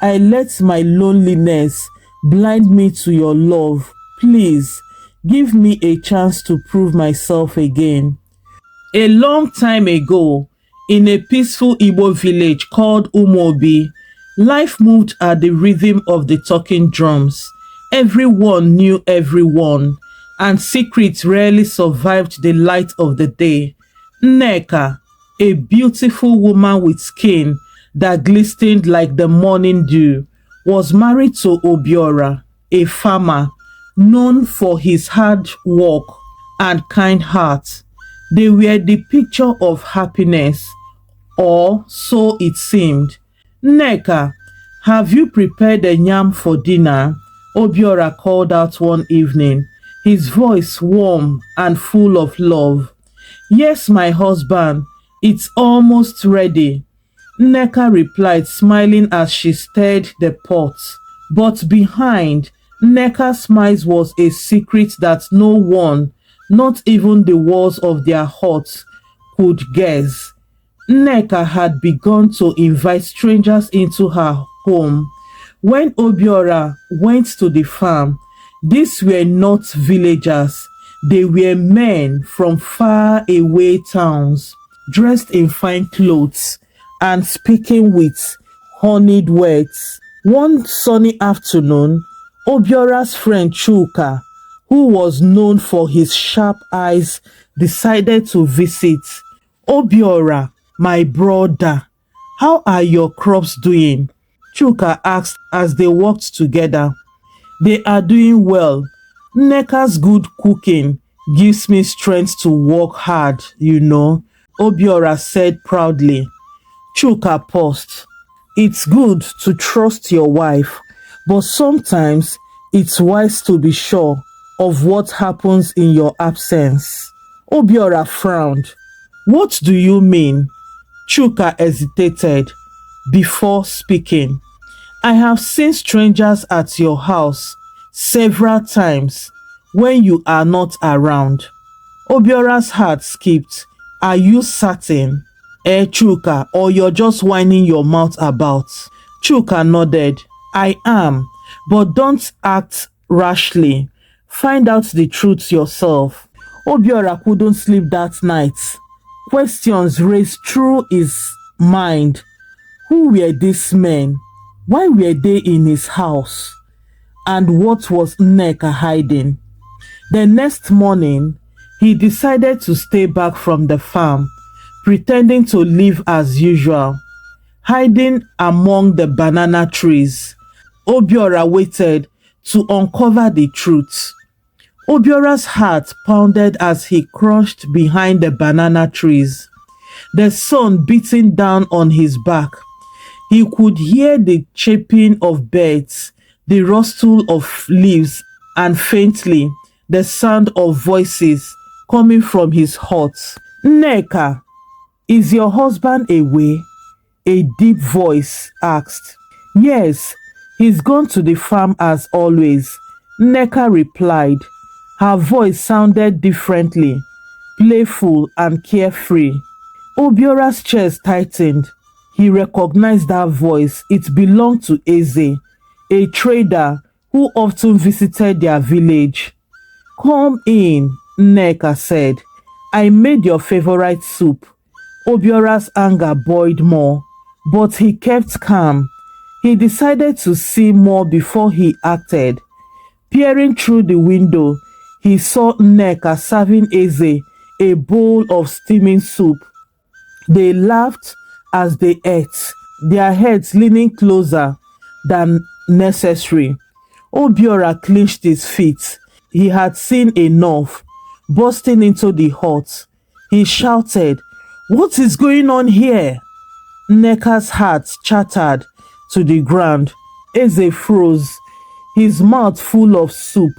I let my loneliness blind me to your love. Please, give me a chance to prove myself again. A long time ago, in a peaceful Igbo village called Umobi, life moved at the rhythm of the talking drums. Everyone knew everyone, and secrets rarely survived the light of the day. Nneka, a beautiful woman with skin that glistened like the morning dew, was married to Obiora, a farmer known for his hard work and kind heart. They were the picture of happiness, or so it seemed. Nneka, have you prepared the yam for dinner? Obiora called out one evening, his voice warm and full of love. Yes, my husband, it's almost ready. Nneka replied, smiling as she stirred the pot. But behind Nneka's smiles was a secret that no one, not even the walls of their huts, could guess. Nneka had begun to invite strangers into her home. When Obiora went to the farm, these were not villagers. They were men from far away towns, dressed in fine clothes and speaking with honeyed words. One sunny afternoon, Obiora's friend Chuka, who was known for his sharp eyes, decided to visit. Obiora, my brother, how are your crops doing? Chuka asked as they walked together. They are doing well. Nneka's good cooking gives me strength to work hard, Obiora said proudly. Chuka paused. It's good to trust your wife, but sometimes it's wise to be sure of what happens in your absence. Obiora frowned. What do you mean? Chuka hesitated before speaking. I have seen strangers at your house several times when you are not around. Obiora's heart skipped. Are you certain? Chuka, or you're just whining your mouth about? Chuka nodded. I am, but don't act rashly. Find out the truth yourself. Obiora couldn't sleep that night. Questions raced through his mind. Who were these men? Why were they in his house? And what was Nneka hiding? The next morning, he decided to stay back from the farm, pretending to live as usual, hiding among the banana trees. Obiora waited to uncover the truth. Obiora's heart pounded as he crouched behind the banana trees, the sun beating down on his back. He could hear the chirping of birds, the rustle of leaves, and faintly the sound of voices coming from his hut. Nneka, is your husband away? A deep voice asked. Yes, he's gone to the farm as always, Nneka replied. Her voice sounded differently, playful and carefree. Obiora's chest tightened. He recognized that voice. It belonged to Eze, a trader who often visited their village. Come in, Nneka said. I made your favorite soup. Obiora's anger boiled more, but he kept calm. He decided to see more before he acted. Peering through the window, he saw Nneka serving Eze a bowl of steaming soup. They laughed as they ate, their heads leaning closer than necessary. Obiora clenched his feet. He had seen enough. Bursting into the hut, he shouted, What is going on here? Nneka's heart chattered to the ground. Eze froze, his mouth full of soup.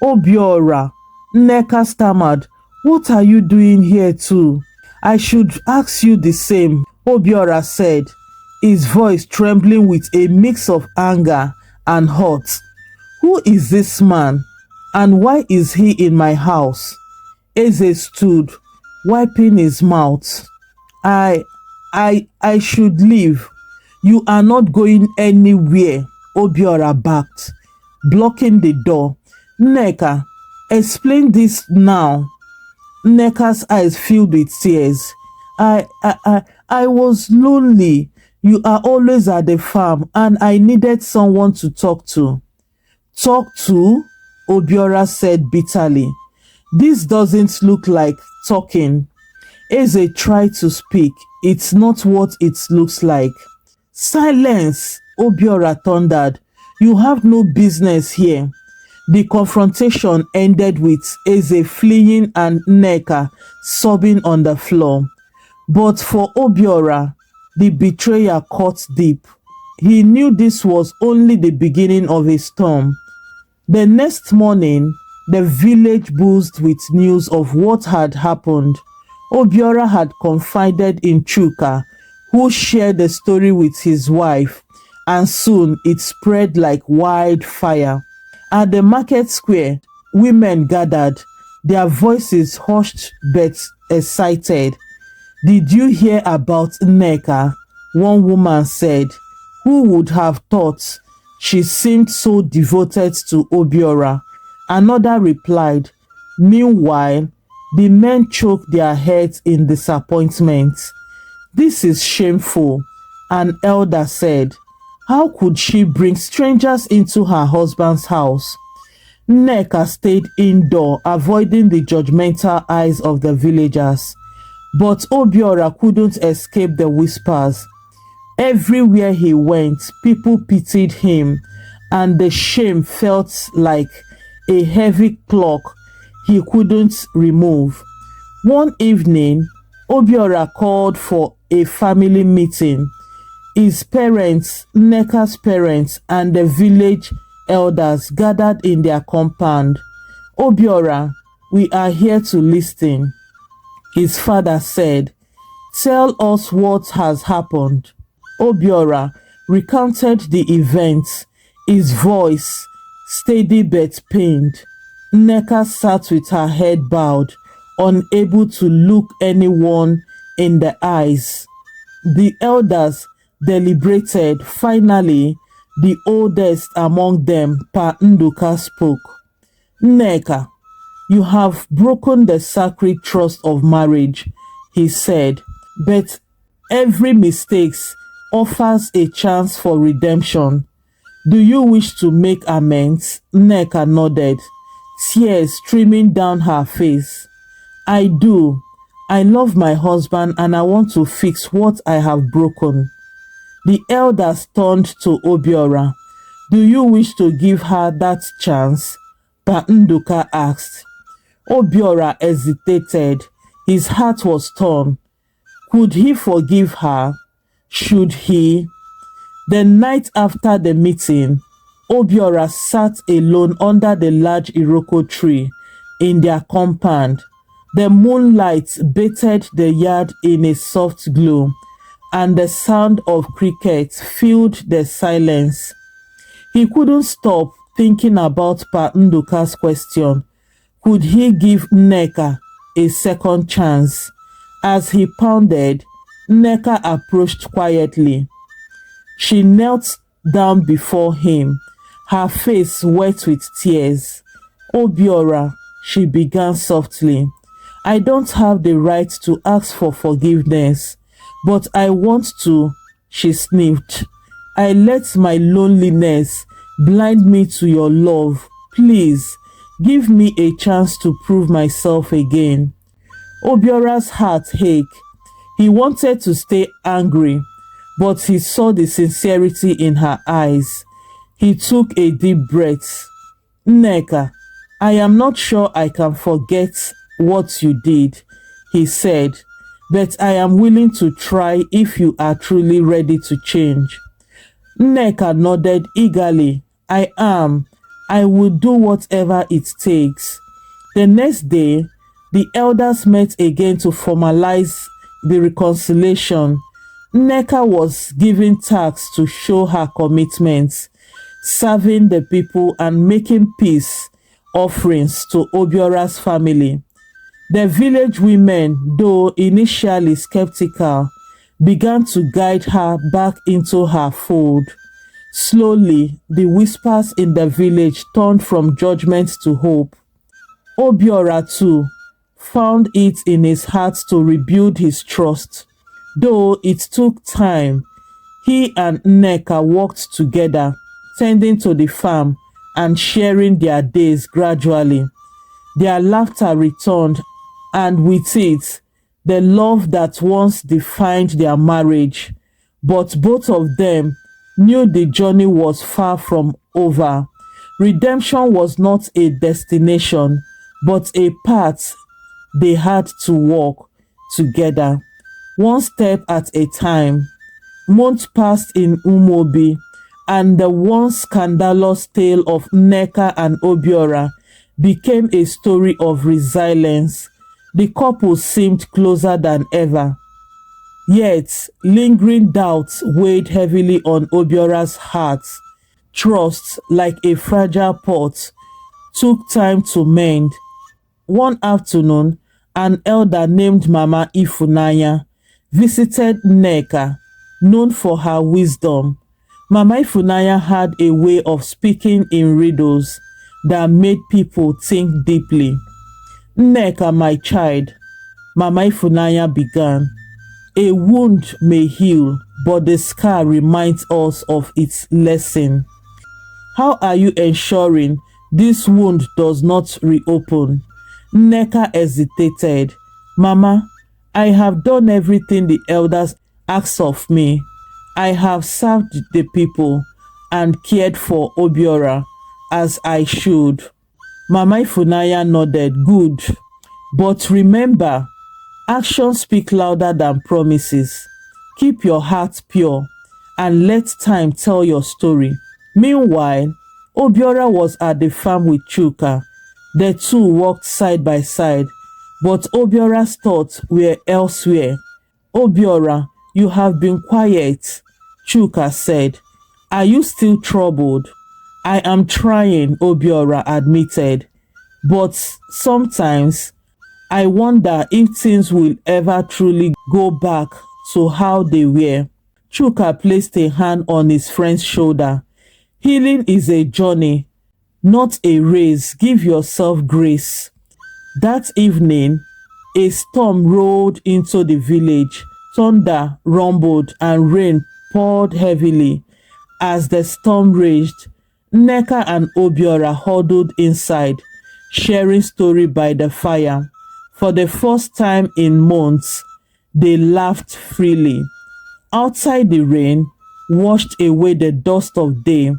Obiora, Nneka stammered, What are you doing here too? I should ask you the same, Obiora said, his voice trembling with a mix of anger and hurt. Who is this man? And why is he in my house? Eze stood, wiping his mouth. I should leave. You are not going anywhere, Obiora barked, blocking the door. Nneka, explain this now. Nneka's eyes filled with tears. I was lonely. You are always at the farm and I needed someone to talk to. Talk to? Obiora said bitterly. This doesn't look like talking. Eze tried to speak. It's not what it looks like. Silence! Obiora thundered. You have no business here. The confrontation ended with Eze fleeing and Nneka sobbing on the floor. But for Obiora, the betrayal cut deep. He knew this was only the beginning of a storm. The next morning, the village buzzed with news of what had happened. Obiora had confided in Chuka, who shared the story with his wife, and soon it spread like wildfire. At the market square, women gathered, their voices hushed but excited. Did you hear about Nneka? One woman said. Who would have thought? She seemed so devoted to Obiora. Another replied. Meanwhile, the men choked their heads in disappointment. This is shameful, an elder said. How could she bring strangers into her husband's house? Nneka stayed indoor, avoiding the judgmental eyes of the villagers. But Obiora couldn't escape the whispers. Everywhere he went, people pitied him, and the shame felt like a heavy cloak he couldn't remove. One evening, Obiora called for a family meeting. His parents, Nneka's parents, and the village elders gathered in their compound. Obiora, we are here to listen. His father said, tell us what has happened. Obiora recounted the events, his voice steady but pained. Nneka sat with her head bowed, unable to look anyone in the eyes. The elders deliberated. Finally, the oldest among them, Pa Nduka, spoke. Nneka, you have broken the sacred trust of marriage, he said, but every mistake offers a chance for redemption. Do you wish to make amends? Nneka nodded, tears streaming down her face. I do. I love my husband and I want to fix what I have broken. The elders turned to Obiora. Do you wish to give her that chance? Pa Nduka asked. Obiora hesitated. His heart was torn. Could he forgive her? Should he? The night after the meeting, Obiora sat alone under the large Iroko tree in their compound. The moonlight bathed the yard in a soft glow, and the sound of crickets filled the silence. He couldn't stop thinking about Pa Nduka's question. Could he give Nneka a second chance? As he pounded, Nneka approached quietly. She knelt down before him, her face wet with tears. Obiora, she began softly, I don't have the right to ask for forgiveness, but I want to, she sniffed. I let my loneliness blind me to your love. Please, give me a chance to prove myself again. Obiora's heart ached. He wanted to stay angry, but he saw the sincerity in her eyes. He took a deep breath. Nneka, I am not sure I can forget what you did, he said, but I am willing to try if you are truly ready to change. Nneka nodded eagerly. I am. I will do whatever it takes. The next day, the elders met again to formalize the reconciliation. Nneka was given tasks to show her commitment, serving the people and making peace offerings to Obiora's family. The village women, though initially skeptical, began to guide her back into her fold. Slowly, the whispers in the village turned from judgment to hope. Obiora, too, found it in his heart to rebuild his trust. Though it took time, he and Nneka worked together, tending to the farm and sharing their days gradually. Their laughter returned, and with it, the love that once defined their marriage. But both of them knew the journey was far from over. Redemption was not a destination, but a path they had to walk together, one step at a time. Months passed in Umobi, and the once scandalous tale of Nneka and Obiora became a story of resilience. The couple seemed closer than ever. Yet, lingering doubts weighed heavily on Obiora's heart. Trust, like a fragile pot, took time to mend. One afternoon, an elder named Mama Ifunanya visited Nneka, known for her wisdom. Mama Ifunanya had a way of speaking in riddles that made people think deeply. "Nneka, my child," Mama Ifunanya began, "a wound may heal, but the scar reminds us of its lesson. How are you ensuring this wound does not reopen?" Nneka hesitated. "Mama, I have done everything the elders asked of me. I have served the people and cared for Obiora as I should." Mama Ifunanya nodded. "Good. But remember, actions speak louder than promises. Keep your heart pure and let time tell your story." Meanwhile, Obiora was at the farm with Chuka. The two walked side by side, but Obiora's thoughts were elsewhere. "Obiora, you have been quiet," Chuka said. "Are you still troubled?" "I am trying," Obiora admitted. "But sometimes I wonder if things will ever truly go back to how they were." Chuka placed a hand on his friend's shoulder. "Healing is a journey, not a race. Give yourself grace." That evening, a storm rolled into the village. Thunder rumbled and rain poured heavily. As the storm raged, Nneka and Obiora huddled inside, sharing story by the fire. For the first time in months, they laughed freely. Outside, the rain washed away the dust of day,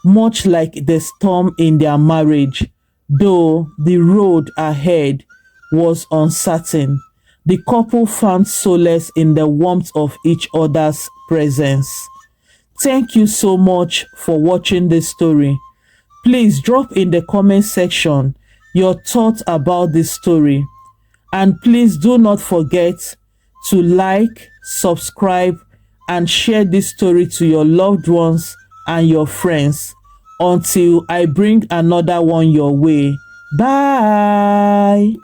much like the storm in their marriage. Though the road ahead was uncertain, the couple found solace in the warmth of each other's presence. Thank you so much for watching this story. Please drop in the comment section your thoughts about this story. And please do not forget to like, subscribe, and share this story to your loved ones and your friends. Until I bring another one your way. Bye.